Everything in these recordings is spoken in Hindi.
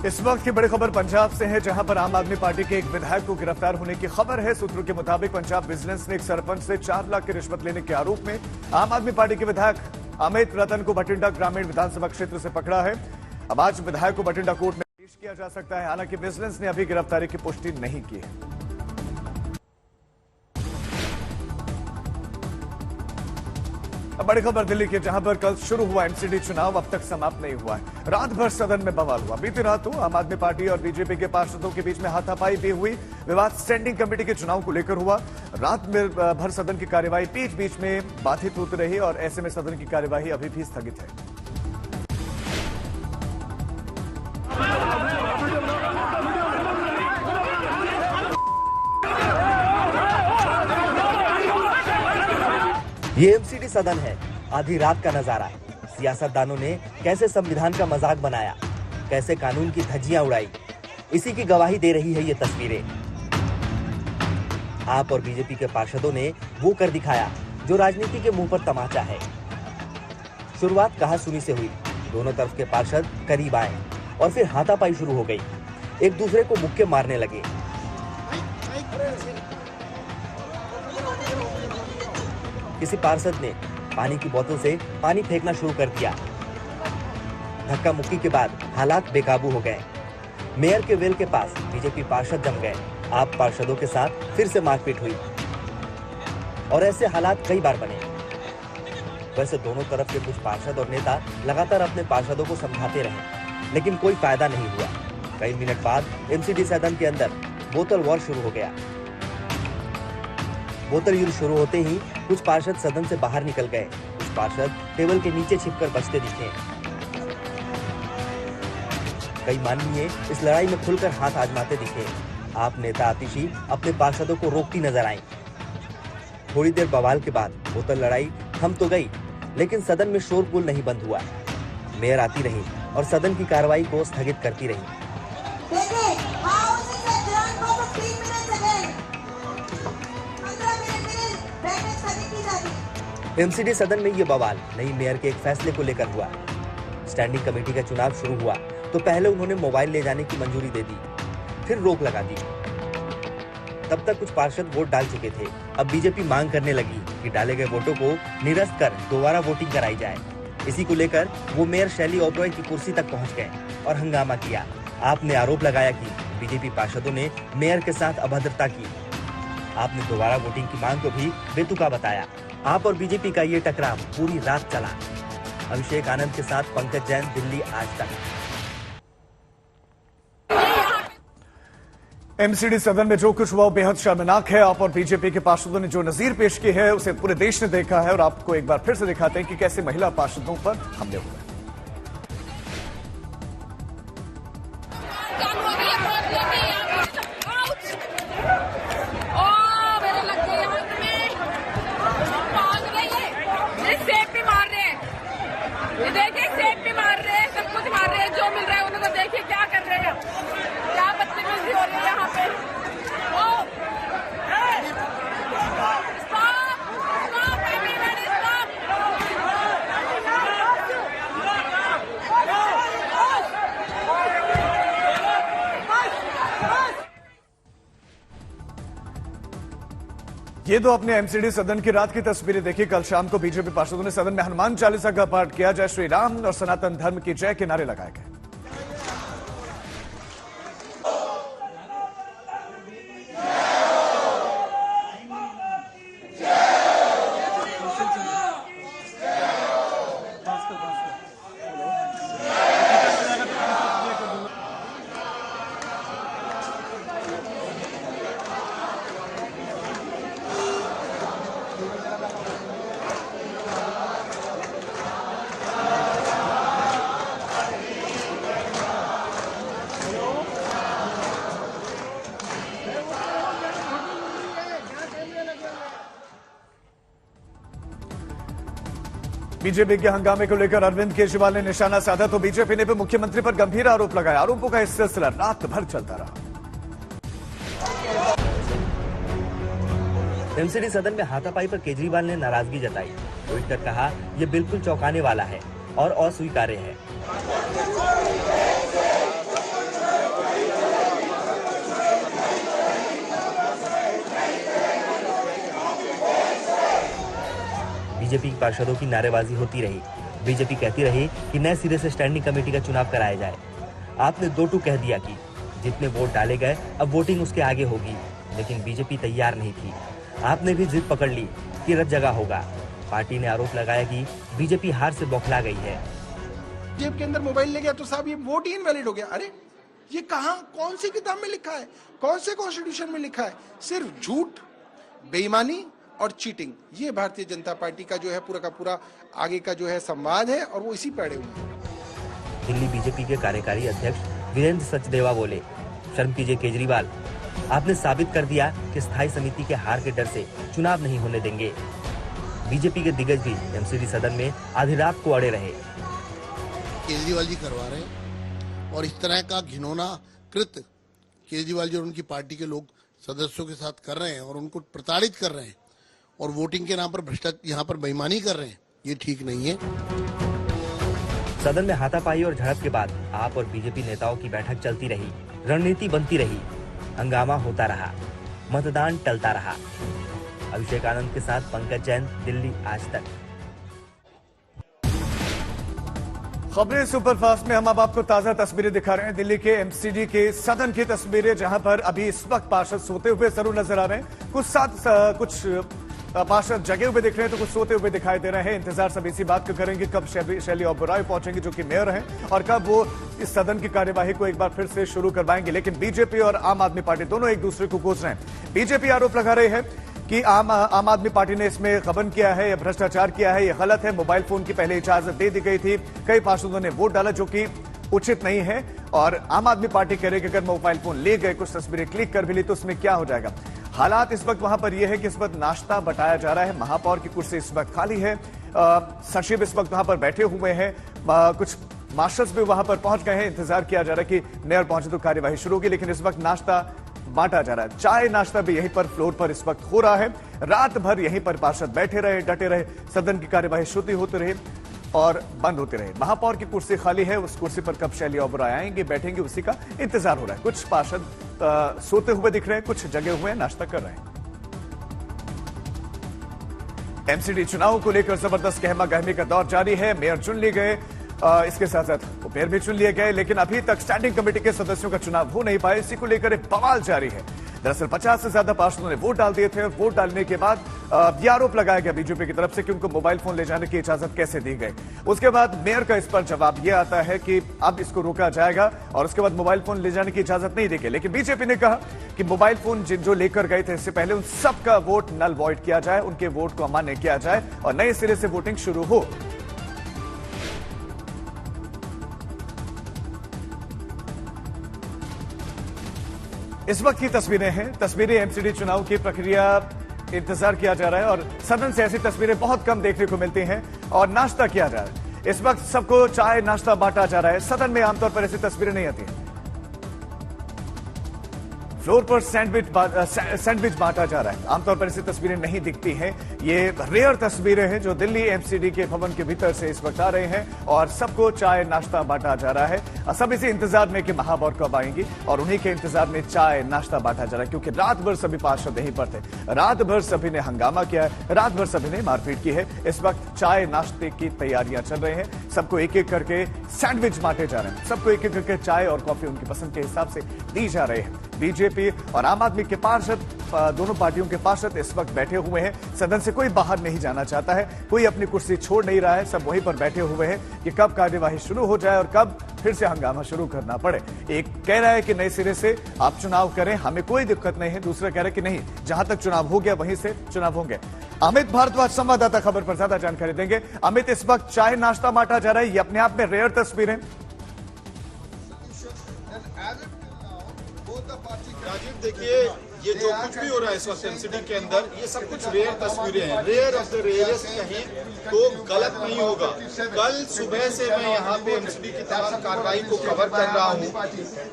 इस वक्त की बड़ी खबर पंजाब से है, जहां पर आम आदमी पार्टी के एक विधायक को गिरफ्तार होने की खबर है। सूत्रों के मुताबिक पंजाब विजिलेंस ने एक सरपंच से 4 लाख की रिश्वत लेने के आरोप में आम आदमी पार्टी के विधायक अमित रतन को बठिंडा ग्रामीण विधानसभा क्षेत्र से पकड़ा है। अब आज विधायक को बठिंडा कोर्ट में पेश किया जा सकता है। हालांकि विजिलेंस ने अभी गिरफ्तारी की पुष्टि नहीं की है। बड़ी खबर दिल्ली की, जहां पर कल शुरू हुआ एमसीडी चुनाव अब तक समाप्त नहीं हुआ है। रात भर सदन में बवाल हुआ। बीती रात को आम आदमी पार्टी और बीजेपी के पार्षदों के बीच में हाथापाई भी हुई। विवाद स्टैंडिंग कमेटी के चुनाव को लेकर हुआ। रात में भर सदन की कार्यवाही बीच बीच में बाधित होती रही और ऐसे में सदन की कार्यवाही अभी भी स्थगित है। ये एमसीडी सदन है, आधी रात का नजारा। सियासतदानों ने कैसे संविधान का मजाक बनाया, कैसे कानून की धज्जियां उड़ाई, इसी की गवाही दे रही है ये तस्वीरें। आप और बीजेपी के पार्षदों ने वो कर दिखाया जो राजनीति के मुंह पर तमाचा है। शुरुआत कहा सुनी से हुई। दोनों तरफ के पार्षद करीब आए और फिर हाथापाई शुरू हो गई। एक दूसरे को मुक्के मारने लगे। किसी पार्षद ने पानी की बोतल से पानी फेंकना शुरू कर दिया। धक्का मुक्की के बाद हालात बेकाबू हो गए। मेयर के वेल के पास बीजेपी पार्षद जम गए। आप पार्षदों के साथ फिर से मारपीट हुई और ऐसे हालात कई बार बने। वैसे दोनों तरफ के कुछ पार्षद और नेता लगातार अपने पार्षदों को समझाते रहे, लेकिन कोई फायदा नहीं हुआ। कई मिनट बाद एमसीडी सदन के अंदर बोतल वॉर शुरू हो गया। बोतल युद्ध शुरू होते ही कुछ पार्षद सदन से बाहर निकल गए। कुछ पार्षद टेबल के नीचे छिपकर बचते दिखे। कई माननीय इस लड़ाई में खुलकर हाथ आजमाते दिखे। आप नेता आतिशी अपने पार्षदों को रोकती नजर आई। थोड़ी देर बवाल के बाद बोतल लड़ाई थम तो गई, लेकिन सदन में शोरगुल नहीं बंद हुआ। मेयर आती रही और सदन की कार्रवाई को स्थगित करती रही। एमसीडी सदन में ये बवाल नई मेयर के एक फैसले को लेकर हुआ। स्टैंडिंग कमेटी का चुनाव शुरू हुआ तो पहले उन्होंने मोबाइल ले जाने की मंजूरी दे दी, फिर रोक लगा दी। तब तक कुछ पार्षद वोट डाल चुके थे। अब बीजेपी मांग करने लगी कि डाले गए वोटों को निरस्त कर दोबारा वोटिंग कराई जाए। इसी को लेकर वो मेयर शैली ओबरॉय की कुर्सी तक पहुंच गए और हंगामा किया। आपने आरोप लगाया कि बीजेपी पार्षदों ने मेयर के साथ अभद्रता की। आपने दोबारा वोटिंग की मांग को भी बेतुका बताया। आप और बीजेपी का ये टकराव पूरी रात चला। अभिषेक आनंद के साथ पंकज जैन, दिल्ली आज तक। एमसीडी सदन में जो कुछ हुआ बेहद शर्मनाक है। आप और बीजेपी के पार्षदों ने जो नजीर पेश की है उसे पूरे देश ने देखा है और आपको एक बार फिर से दिखाते हैं कि कैसे महिला पार्षदों पर हमले हुए। ये तो अपने एमसीडी सदन की रात की तस्वीरें देखी। कल शाम को बीजेपी पार्षदों ने सदन में हनुमान चालीसा का पाठ किया। जय श्री राम और सनातन धर्म की जय के नारे लगाए गए। बीजेपी के हंगामे को लेकर अरविंद केजरीवाल ने निशाना साधा तो बीजेपी ने भी मुख्यमंत्री पर गंभीर आरोप लगाया। आरोपों का यह सिलसिला रात भर चलता रहा। एमसीडी सदन में हाथापाई पर केजरीवाल ने नाराजगी जताई। ट्वीट कर कहा, यह बिल्कुल चौंकाने वाला है और अस्वीकार्य है। बीजेपी पार्षदों की नारेबाजी होती रही। बीजेपी कहती रही कि नए सिरे से स्टैंडिंग कमेटी का चुनाव कराया जाए। आपने 2-2 कह दिया कि जितने वोट डाले गए अब वोटिंग उसके आगे होगी, लेकिन बीजेपी तैयार नहीं थी। आपने भी जिद पकड़ ली कि रत जगह होगा। पार्टी ने आरोप लगाया कि बीजेपी हार से बौखला गई है। जेब के अंदर मोबाइल ले गया तो साहब ये वोट ही इनवैलिड हो गया। अरे ये कहां, कौन सी किताब में लिखा है, कौन से कॉन्स्टिट्यूशन में लिखा है? सिर्फ झूठ, बेईमानी और चीटिंग, ये भारतीय जनता पार्टी का जो है पूरा का पूरा आगे का जो है संवाद है और वो इसी पे अड़े हुए हैं। दिल्ली बीजेपी के कार्यकारी अध्यक्ष वीरेंद्र सचदेवा बोले, शर्म कीजिए केजरीवाल, आपने साबित कर दिया कि स्थायी समिति के हार के डर से चुनाव नहीं होने देंगे। बीजेपी के दिग्गज भी एमसीडी सदन में आधी रात को अड़े रहे। केजरीवाल जी करवा रहे हैं और इस तरह का घिनौना कृत्य केजरीवाल जी और उनकी पार्टी के लोग सदस्यों के साथ कर रहे हैं और उनको प्रताड़ित कर रहे हैं और वोटिंग के नाम पर भ्रष्टाचार, यहाँ पर बेईमानी कर रहे हैं, ये ठीक नहीं है। सदन में हाथापाई और झड़प के बाद आप और बीजेपी नेताओं की बैठक चलती रही, रणनीति बनती रही, हंगामा होता रहा, मतदान टलता रहा। अभिषेक आनंद के साथ पंकज जैन, दिल्ली आज तक। खबरें सुपरफास्ट में हम अब आपको ताजा तस्वीरें दिखा रहे हैं दिल्ली के एमसीडी के सदन की तस्वीरें, जहां पर अभी इस वक्त पार्षद सोते हुए जरूर नजर आ रहे हैं। कुछ पार्षद जगे हुए दिख रहे हैं तो कुछ सोते हुए दिखाई दे रहे हैं। इंतजार सब इसी बात का करेंगे कब शैली ओबेरॉय पहुंचेंगे जो कि मेयर हैं और कब वो इस सदन की कार्यवाही को एक बार फिर से शुरू करवाएंगे। लेकिन बीजेपी और आम आदमी पार्टी दोनों एक दूसरे को कोस रहे हैं। बीजेपी आरोप लगा रही है कि आम आदमी पार्टी ने इसमें गबन किया है या भ्रष्टाचार किया है, ये गलत है। मोबाइल फोन की पहले इजाजत दे दी गई थी, कई पार्षदों ने वोट डाला जो कि उचित नहीं है। और आम आदमी पार्टी कह रही है कि अगर मोबाइल फोन ले गए, कुछ तस्वीरें क्लिक कर भी ली तो उसमें क्या हो जाएगा। हालात इस वक्त वहां पर यह है कि इस वक्त नाश्ता बटाया जा रहा है। महापौर की कुर्सी इस वक्त खाली है, सचिव इस वक्त वहां पर बैठे हुए हैं, कुछ मार्शल्स भी वहां पर पहुंच गए हैं। इंतजार किया जा रहा है कि मेयर पहुंचे तो कार्यवाही शुरू होगी, लेकिन इस वक्त नाश्ता बांटा जा रहा है। चाय नाश्ता भी यहीं पर फ्लोर पर इस वक्त हो रहा है। रात भर यहीं पर पार्षद बैठे रहे, डटे रहे, सदन की कार्यवाही शुरू होती रही और बंद होते रहे। महापौर की कुर्सी खाली है, उस कुर्सी पर कब शैली ओबेरॉय आएंगे, बैठेंगे, उसी का इंतजार हो रहा है। कुछ पार्षद सोते हुए दिख रहे हैं, कुछ जगे हुए हैं, नाश्ता कर रहे हैं। एमसीडी चुनाव को लेकर जबरदस्त गहमा गहमी का दौर जारी है। मेयर चुन लिए गए, इसके साथ साथ मेयर भी चुन लिए गए, लेकिन अभी तक स्टैंडिंग कमेटी के सदस्यों का चुनाव हो नहीं पाए। इसी को लेकर एक बवाल जारी है। दरअसल 50 से ज्यादा पार्षदों ने वोट डाल दिए थे और वोट डालने के बाद यह आरोप लगाया गया बीजेपी की तरफ से कि उनको मोबाइल फोन ले जाने की इजाजत कैसे दी गई। उसके बाद मेयर का इस पर जवाब यह आता है कि अब इसको रोका जाएगा और उसके बाद मोबाइल फोन ले जाने की इजाजत नहीं दी गई। लेकिन बीजेपी ने कहा कि मोबाइल फोन जो लेकर गए थे इससे पहले उन सबका वोट नल वॉइड किया जाए, उनके वोट को अमान्य किया जाए और नए सिरे से वोटिंग शुरू हो। इस वक्त की तस्वीरें हैं, तस्वीरें एमसीडी चुनाव की प्रक्रिया, इंतजार किया जा रहा है और सदन से ऐसी तस्वीरें बहुत कम देखने को मिलती हैं और नाश्ता किया जा रहा है। इस वक्त सबको चाय नाश्ता बांटा जा रहा है। सदन में आमतौर पर ऐसी तस्वीरें नहीं आती हैं। फ्लोर पर सैंडविच बांटा जा रहा है। आमतौर पर ऐसी तस्वीरें नहीं दिखती हैं। ये रेयर तस्वीरें हैं जो दिल्ली एमसीडी के भवन के भीतर से इस वक्त आ रहे हैं और सबको चाय नाश्ता बांटा जा रहा है। सब इसी इंतजार में कि महापौर कब आएंगी और उन्हीं के इंतजार में चाय नाश्ता बांटा जा रहा है, क्योंकि रात भर सभी पार्षद यहीं पर थे। रात भर सभी ने हंगामा किया है, रात भर सभी ने मारपीट की है। इस वक्त चाय नाश्ते की तैयारियां चल रही हैं। सबको एक एक करके सैंडविच बांटे जा रहे हैं। सबको एक एक करके चाय और कॉफी उनकी पसंद के हिसाब से दी जा रही है। बीजेपी और आम आदमी के पार्षद, दोनों पार्टियों के पार्षद इस वक्त बैठे हुए हैं। सदन से कोई बाहर नहीं जाना चाहता है, कोई अपनी कुर्सी छोड़ नहीं रहा है। सब वहीं पर बैठे हुए हैं कि कब कार्यवाही शुरू हो जाए और कब फिर से हंगामा शुरू करना पड़े। एक कह रहा है कि नए सिरे से आप चुनाव करें, हमें कोई दिक्कत नहीं है। दूसरा कह रहा है कि नहीं, जहां तक चुनाव हो गया वहीं से चुनाव होंगे। अमित भारद्वाज संवाददाता खबर पर ज्यादा जानकारी देंगे। अमित, इस वक्त चाय नाश्ता बांटा जा रहा है, ये अपने आप में रेयर तस्वीरें। राजीव, देखिए, ये जो कुछ भी हो रहा है इस वक्त एमसीडी के अंदर, ये सब कुछ रेयर तस्वीरें हैं। रेयर ऑफ द रेयरेस्ट कहीं तो गलत नहीं होगा। कल सुबह से मैं यहाँ पे एमसीडी की तमाम कार्रवाई को कवर कर रहा हूँ।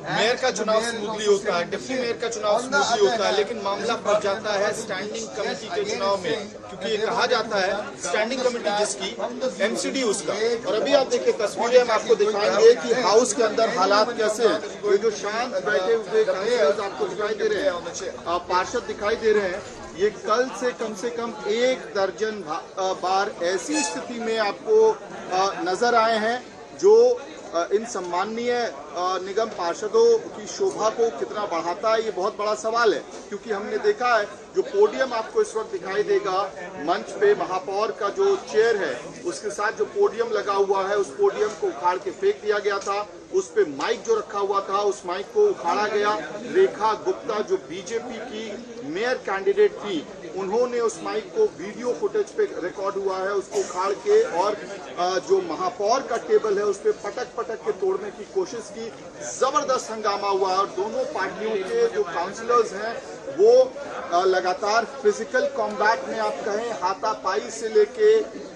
मेयर का चुनाव स्मूथली होता है, डिप्टी मेयर का चुनाव स्मूथली होता है, लेकिन मामला फंस जाता है स्टैंडिंग कमेटी के चुनाव में, क्योंकि ये कहा जाता है स्टैंडिंग कमेटी जिसकी, एमसीडी उसका। और अभी आप देखिए तस्वीरें हम आपको दिखाएंगे कि हाउस के अंदर हालात कैसे हैं। ये जो शांत बैठे हुए आपको दिखाई दे रहे हैं, पार्षद दिखाई दे रहे हैं, ये कल से कम 1 दर्जन बार ऐसी स्थिति में आपको नजर आए हैं जो इन सम्माननीय निगम पार्षदों की शोभा को कितना बढ़ाता है, ये बहुत बड़ा सवाल है। क्योंकि हमने देखा है जो पोडियम आपको इस वक्त दिखाई देगा मंच पे, महापौर का जो चेयर है उसके साथ जो पोडियम लगा हुआ है, उस पोडियम को उखाड़ के फेंक दिया गया था। उस पे माइक जो रखा हुआ था, उस माइक को उखाड़ा गया। रेखा गुप्ता जो बीजेपी की मेयर कैंडिडेट थी, उन्होंने उस माइक को वीडियो फुटेज पे रिकॉर्ड हुआ है, उसको उखाड़ के और जो महापौर का टेबल है उस पे पटक के तोड़ने की कोशिश की। जबरदस्त हंगामा हुआ और दोनों पार्टियों के जो काउंसिलर्स हैं वो लगातार फिजिकल कॉम्बैट में, आप कहें हाथापाई से लेके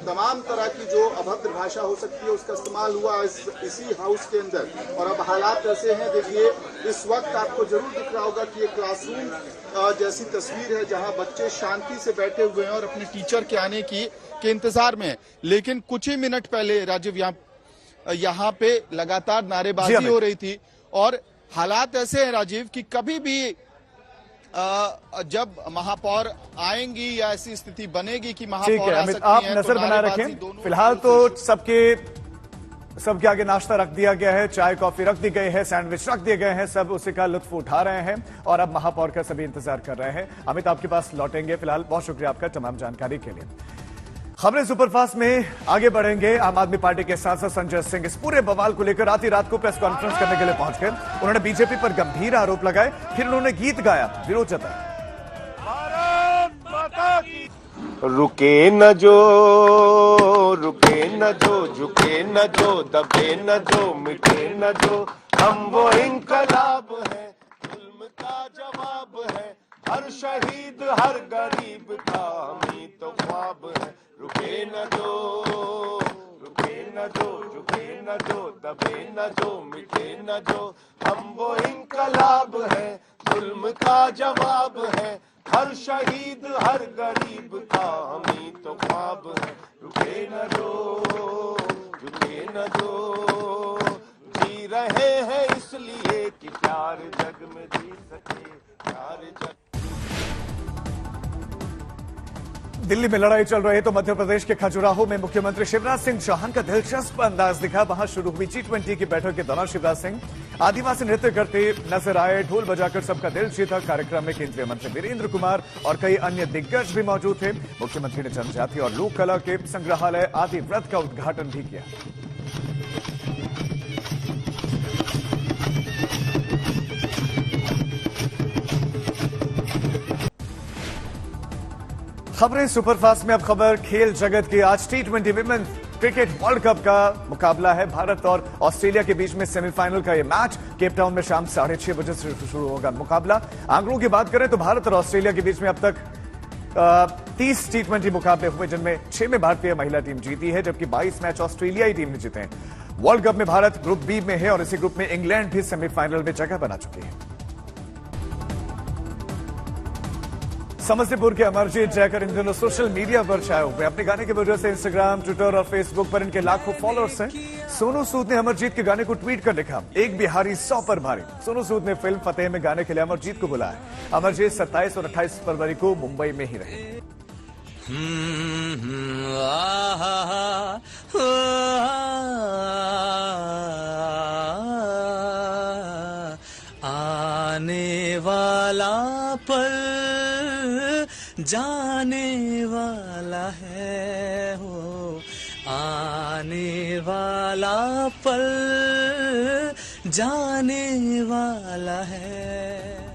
तमाम तरह की जो अभद्र भाषा हो सकती है उसका इस्तेमाल हुआ इसी हाउस के अंदर। और अब हालात ऐसे हैं, देखिए इस वक्त आपको जरूर दिख रहा होगा कि ये क्लासरूम जैसी तस्वीर है जहां बच्चे शांति से बैठे हुए हैं और अपने टीचर के आने के इंतजार में है। लेकिन कुछ ही मिनट पहले राजीव यहाँ पे लगातार नारेबाजी हो रही थी और हालात ऐसे हैं राजीव कि कभी भी जब महापौर आएंगी या ऐसी स्थिति बनेगी कि महापौर आ सकती आप हैं, नजर तो बना रखें। फिलहाल तो सबके आगे नाश्ता रख दिया गया है, चाय कॉफी रख दी गई है, सैंडविच रख दिए गए हैं, सब उसी का लुत्फ उठा रहे हैं और अब महापौर का सभी इंतजार कर रहे हैं। अमित आपके पास लौटेंगे। फिलहाल बहुत शुक्रिया आपका तमाम जानकारी के लिए। खबरें सुपरफास्ट में आगे बढ़ेंगे। आम आदमी पार्टी के सांसद संजय सिंह इस पूरे बवाल को लेकर रात को प्रेस कॉन्फ्रेंस करने के लिए पहुंच गए। उन्होंने बीजेपी पर गंभीर आरोप लगाए, फिर उन्होंने गीत गाया, विरोध जताया। रुके न जो, झुके न जो, दबे न जो, मिटे न जो, हम वो इंकलाब है, जुल्म का जवाब है, हर शहीद हर गरीब का हम ही तो ख्वाब है। रुके न जो, झुके न जो, दबे न जो, मिटे न जो, हम वो इंकलाब है, जुल्म का जवाब है, हर शहीद हर गरीब का हम ही तो ख्वाब है। रुके न जो, झुके न जो, जी रहे हैं इसलिए कि प्यार जग में जी सके, प्यार जग। दिल्ली में लड़ाई चल रही है तो मध्य प्रदेश के खजुराहो में मुख्यमंत्री शिवराज सिंह चौहान का दिलचस्प अंदाज दिखा। वहां शुरू हुई G20 की बैठक के दौरान शिवराज सिंह आदिवासी नृत्य करते नजर आए, ढोल बजाकर सबका दिल जीता। कार्यक्रम में केंद्रीय मंत्री वीरेंद्र कुमार और कई अन्य दिग्गज भी मौजूद थे। मुख्यमंत्री ने जनजाति और लोक कला के संग्रहालय आदि व्रत का उद्घाटन भी किया। खबरें सुपरफास्ट में अब खबर खेल जगत की। आज T20 women's cricket world cup का मुकाबला है। भारत और ऑस्ट्रेलिया के बीच में सेमीफाइनल का यह मैच केप टाउन में शाम 6:30 बजे से शुरू होगा मुकाबला। आंकड़ों की बात करें तो भारत और ऑस्ट्रेलिया के बीच में अब तक 30 T20 मुकाबले हुए, जिनमें 6 में भारतीय महिला टीम जीती है, जबकि 22 मैच ऑस्ट्रेलियाई टीम ने जीते हैं। वर्ल्ड कप में भारत ग्रुप बी में है और इसी ग्रुप में इंग्लैंड भी सेमीफाइनल में जगह बना चुकी है। समस्तीपुर के अमरजीत जयकर इन दिनों सोशल मीडिया पर छाए हुए। अपने गाने की वजह से इंस्टाग्राम, ट्विटर और फेसबुक पर इनके लाखों फॉलोअर्स हैं। सोनू सूद ने अमरजीत के गाने को ट्वीट कर लिखा, एक बिहारी 100 पर भारी। सोनू सूद ने फिल्म फतेह में गाने के लिए अमरजीत को बुलाया। अमरजीत 27 और 28 फरवरी को मुंबई में ही रहे। आने वाला पल जाने वाला है, हो आने वाला पल जाने वाला है।